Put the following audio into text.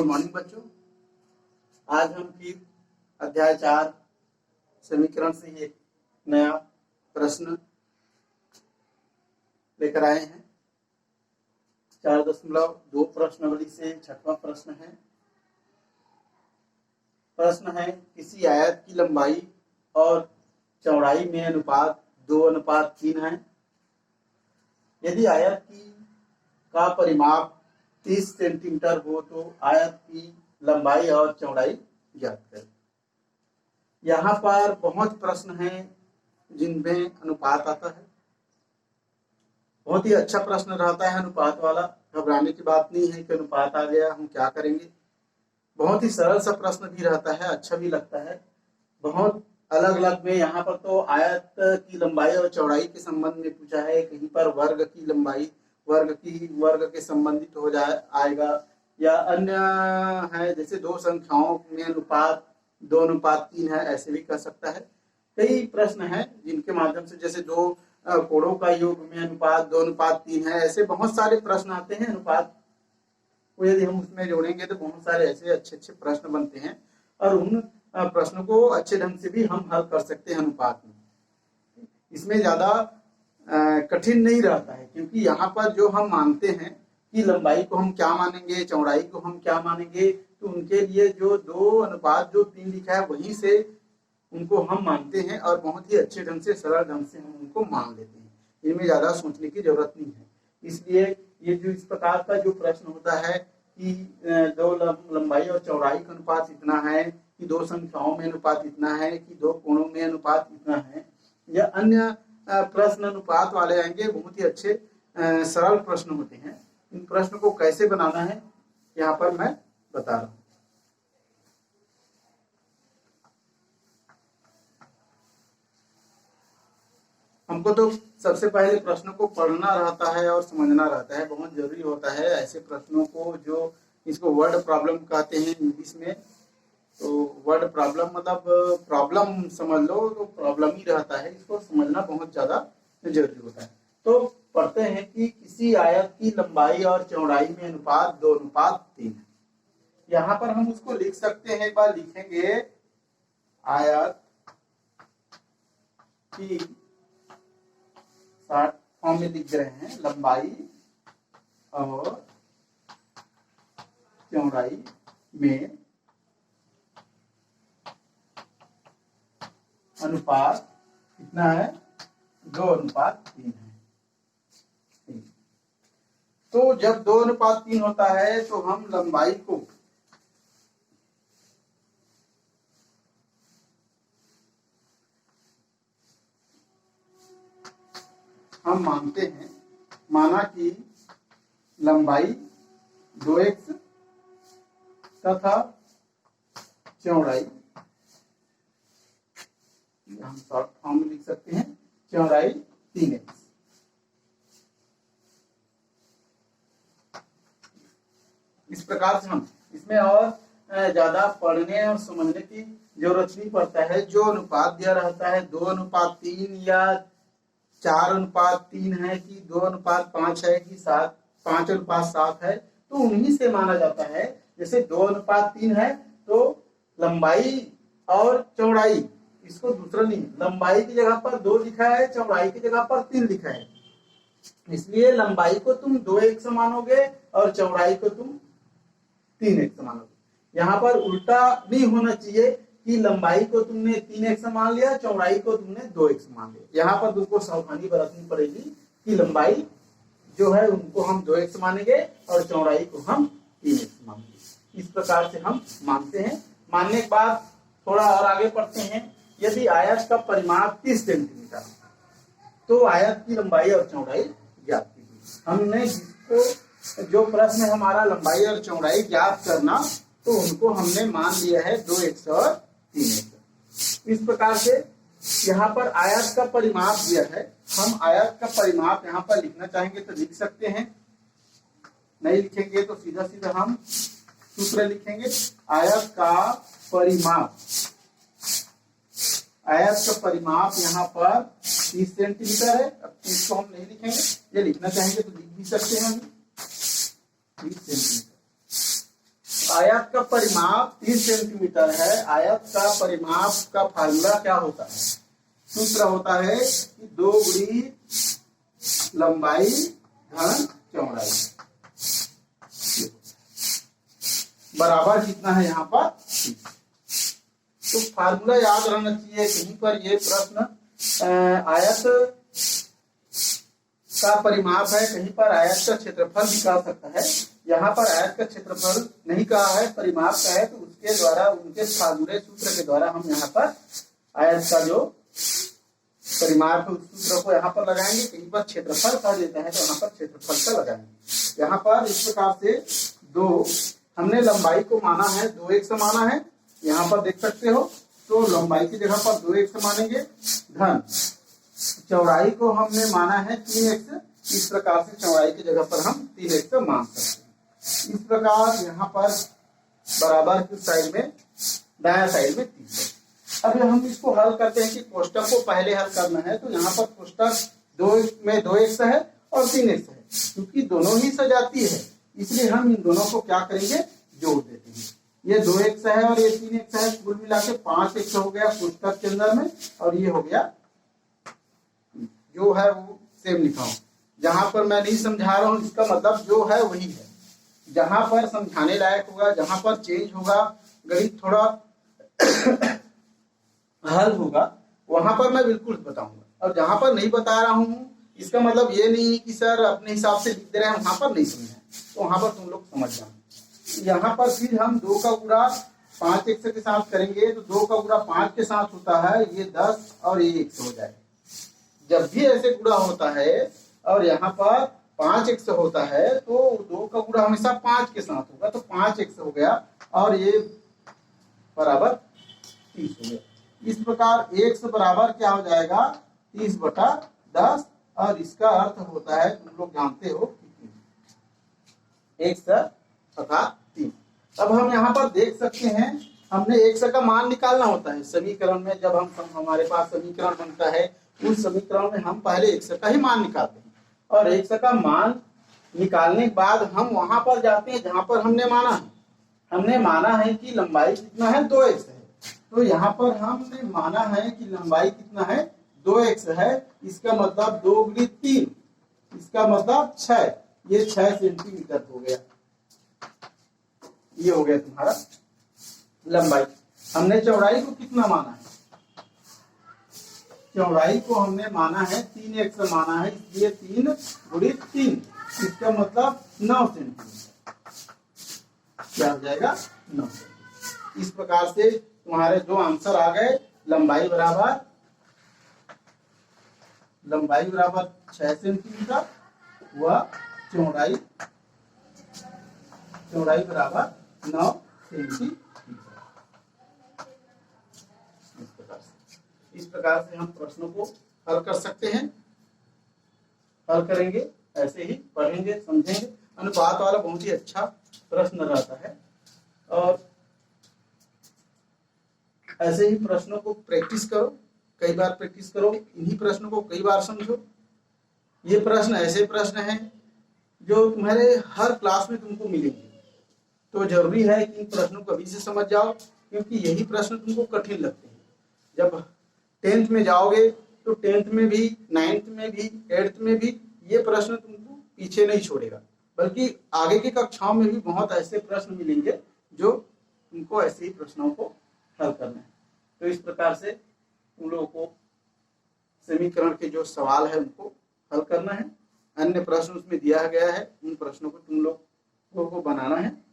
Good morning बच्चों। आज हम फिर अध्याय 4 समीकरण से एक नया प्रश्न लेकर आए हैं। 4.2 प्रश्नावली से 6वां प्रश्न है। प्रश्न है किसी आयत की लंबाई और चौड़ाई में अनुपात 2:3 है। यदि आयत का परिमाप 30 सेंटीमीटर हो तो आयत की लंबाई और चौड़ाई ज्ञात करें। यहाँ पर बहुत प्रश्न हैं जिनमें अनुपात आता है। बहुत ही अच्छा प्रश्न रहता है अनुपात वाला। घबराने की बात नहीं है कि अनुपात आ गया हम क्या करेंगे। बहुत ही सरल सा प्रश्न भी रहता है, अच्छा भी लगता है। बहुत अलग अलग में यहाँ पर तो आयत की लंबाई और चौड़ाई के संबंध में पूछा है, कहीं पर वर्ग की लंबाई वर्ग के संबंधित हो जाए आएगा, या अन्य है जैसे दो संख्याओं में अनुपात 2:3 है, ऐसे भी कर सकता है। कई प्रश्न हैं जिनके माध्यम से जैसे दो कोणों का योग में अनुपात 2:3 है, ऐसे बहुत सारे प्रश्न आते हैं। अनुपात को यदि हम उसमें जोड़ेंगे तो बहुत सारे ऐसे अच्छे प्रश्न बनते हैं और उन प्रश्नों को अच्छे ढंग से भी हम हल कर सकते हैं अनुपात में। इसमें ज्यादा कठिन नहीं रहता है, क्योंकि यहाँ पर जो हम मानते हैं कि लंबाई को हम क्या मानेंगे, चौड़ाई को हम क्या मानेंगे, तो उनके लिए जो 2:3 लिखा है वहीं से उनको हम मानते हैं और बहुत ही अच्छे ढंग से सरल ढंग से हम उनको मान लेते हैं। इनमें ज्यादा सोचने की जरूरत नहीं है। इसलिए ये जो इस प्रकार का जो प्रश्न होता है कि दो लंबाई और चौड़ाई का अनुपात इतना है, कि दो संख्याओं में अनुपात इतना है, कि दो कोणों में अनुपात इतना है, या अन्य प्रश्न अनुपात वाले आएंगे, बहुत ही अच्छे सरल प्रश्न होते हैं। इन प्रश्न को कैसे बनाना है यहाँ पर मैं बता रहा हूँ। हमको तो सबसे पहले प्रश्नों को पढ़ना रहता है और समझना रहता है, बहुत जरूरी होता है ऐसे प्रश्नों को, जो इसको वर्ड प्रॉब्लम कहते हैं इंग्लिश में। तो वर्ड प्रॉब्लम मतलब प्रॉब्लम समझ लो तो प्रॉब्लम ही रहता है, इसको समझना बहुत ज्यादा जरूरी होता है। तो पढ़ते हैं कि किसी आयत की लंबाई और चौड़ाई में अनुपात 2:3 है। यहाँ पर हम उसको लिख सकते हैं, एक बार लिखेंगे आयत की शॉर्ट फॉर्म में लिख रहे हैं, लंबाई और चौड़ाई में अनुपात कितना है, 2:3 है। तो जब 2:3 होता है तो हम लंबाई को हम मानते हैं, माना कि लंबाई 2x तथा चौड़ाई, हम शॉर्ट फॉर्म में लिख सकते हैं, चौड़ाई 3x। इस प्रकार से हम इसमें और ज्यादा पढ़ने और समझने की जरूरत नहीं पड़ता है। जो अनुपात दिया रहता है 2:3 या 4:3 है, कि 2:5 है, कि 5:7 है, तो उन्हीं से माना जाता है। जैसे 2:3 है तो लंबाई और चौड़ाई, इसको दूसरा नहीं, लंबाई की जगह पर 2 लिखा है, चौड़ाई की जगह पर 3 लिखा है, इसलिए लंबाई को तुम 2x मानोगे और चौड़ाई को तुम 3x मानोगे। यहाँ पर उल्टा नहीं होना चाहिए कि लंबाई को तुमने 3x मान लिया, चौड़ाई को तुमने 2x मान लिया। यहाँ पर तुमको सावधानी बरतनी पड़ेगी कि लंबाई जो है उनको हम 2x मानेंगे और चौड़ाई को हम 3x मानेंगे। इस प्रकार से हम मानते हैं। मानने के बाद थोड़ा और आगे पढ़ते हैं। यदि आयत का परिमाप 30 सेंटीमीटर तो आयत की लंबाई और चौड़ाई ज्ञात कीजिए। हमने जिसको जो प्रश्न है हमारा लंबाई और चौड़ाई ज्ञात करना, तो उनको हमने मान लिया है 2x और 3x। इस प्रकार से यहाँ पर आयत का परिमाप दिया है, हम आयत का परिमाप यहाँ पर लिखना चाहेंगे तो लिख सकते हैं, नहीं लिखेंगे तो सीधा सीधा हम सूत्र लिखेंगे। आयत का परिमाप, आयत का परिमाप यहाँ पर 30 सेंटीमीटर है। अब 30 को हम नहीं लिखेंगे, ये लिखना चाहेंगे तो लिख भी सकते हैं हम 30 सेंटीमीटर। आयत का परिमाप 30 सेंटीमीटर है। आयत का परिमाप का फार्मूला क्या होता है? सूत्र होता है कि 2 गुणी लंबाई धन चौड़ाई बराबर कितना है यहाँ पर? तो फार्मूला याद रहना चाहिए। कहीं पर ये प्रश्न आयत का परिमाप है, कहीं पर आयत का क्षेत्रफल भी कह सकता है। यहाँ पर आयत का क्षेत्रफल नहीं कहा है, परिमाप का है, तो उसके द्वारा उनके फार्मूले सूत्र के द्वारा हम यहाँ पर आयत का जो परिमाप है उस सूत्र को यहाँ पर लगाएंगे। कहीं पर क्षेत्रफल कह देता है तो यहाँ पर क्षेत्रफल का लगाएंगे। यहाँ पर इस प्रकार से 2 हमने लंबाई को माना है 2x माना है, यहाँ पर देख सकते हो। तो लंबाई की जगह पर 2x मानेंगे, धन चौड़ाई को हमने माना है 3x। इस प्रकार से चौड़ाई की जगह पर हम 3x मान सकते हैं। इस प्रकार यहाँ पर बराबर की साइड में दाया साइड में 3। अब हम इसको हल करते हैं कि कोष्टक को पहले हल करना है। तो यहाँ पर कोष्टक 2 में 2x है और 3x है, क्योंकि दोनों ही सजाती है, इसलिए हम इन दोनों को क्या करेंगे? जोड़ देते हैं। ये 2x है और ये 3x है, कुल मिला के 5x हो गया कोष्टक के अंदर में, और ये हो गया जो है वो सेम लिखा हूं। जहां पर मैं नहीं समझा रहा हूं इसका मतलब जो है वही है। जहां पर समझाने लायक होगा, जहां पर चेंज होगा, गणित थोड़ा हल होगा, वहां पर मैं बिल्कुल बताऊंगा। और जहां पर नहीं बता रहा हूं इसका मतलब ये नहीं कि सर अपने हिसाब से लिख दे रहे हैं, वहां पर नहीं समझा, तो वहां पर तुम लोग समझ जाओ। यहाँ पर फिर हम 2 का गुणा 5x के साथ करेंगे, तो 2 का गुणा 5 के साथ होता है ये 10 और ये x हो जाएगा। जब भी ऐसे गुणा होता है और यहाँ पर 5x होता है तो 2 का गुणा हमेशा 5 के साथ होगा, तो 5x हो गया और ये बराबर 30 हो गया। इस प्रकार x बराबर क्या हो जाएगा? 30/10, और इसका अर्थ होता है, तुम लोग जानते हो, x अर्थात 3। अब हम यहाँ पर देख सकते हैं, हमने x का मान निकालना होता है समीकरण में। जब हमारे पास समीकरण बनता है उस समीकरण में हम पहले x का ही मान निकालते हैं, और x का मान निकालने के बाद हम वहां पर जाते हैं जहां पर हमने माना है। हमने माना है कि लंबाई कितना है? 2x है। तो यहाँ पर हमने माना है कि लंबाई कितना है? 2x है। इसका मतलब 2 गुणी 3, इसका मतलब 6। ये 6 सेंटीमीटर हो गया। ये हो गया तुम्हारा लंबाई। हमने चौड़ाई को कितना माना है? चौड़ाई को हमने माना है 3x माना है, इसलिए 3 गुणी 3, इसका मतलब 9 सेंटीमीटर। क्या हो जाएगा? 9 सेंटीमीटर। इस प्रकार से तुम्हारे 2 आंसर आ गए। लंबाई बराबर 6 सेंटीमीटर व चौड़ाई बराबर 9 सेंटीमीटर। इस प्रकार से हम प्रश्नों को हल कर सकते हैं। हल करेंगे, ऐसे ही पढ़ेंगे, समझेंगे। अनुपात वाला बहुत ही अच्छा प्रश्न रहता है, और ऐसे ही प्रश्नों को प्रैक्टिस करो, कई बार प्रैक्टिस करो, इन्हीं प्रश्नों को कई बार समझो। ये प्रश्न ऐसे प्रश्न हैं जो तुम्हारे हर क्लास में तुमको मिलेंगे, तो जरूरी है कि इन प्रश्नों को अभी से समझ जाओ, क्योंकि यही प्रश्न तुमको कठिन लगते हैं। जब 10th में जाओगे तो 10th में भी, 9th में भी, 8th में भी ये प्रश्न तुमको पीछे नहीं छोड़ेगा, बल्कि आगे की कक्षाओं में भी बहुत ऐसे प्रश्न मिलेंगे जो तुमको ऐसे ही प्रश्नों को हल करना है। तो इस प्रकार से तुम लोगों को समीकरण के जो सवाल है उनको हल करना है। अन्य प्रश्न उसमें दिया गया है, उन प्रश्नों को तुम लोगों को बनाना है।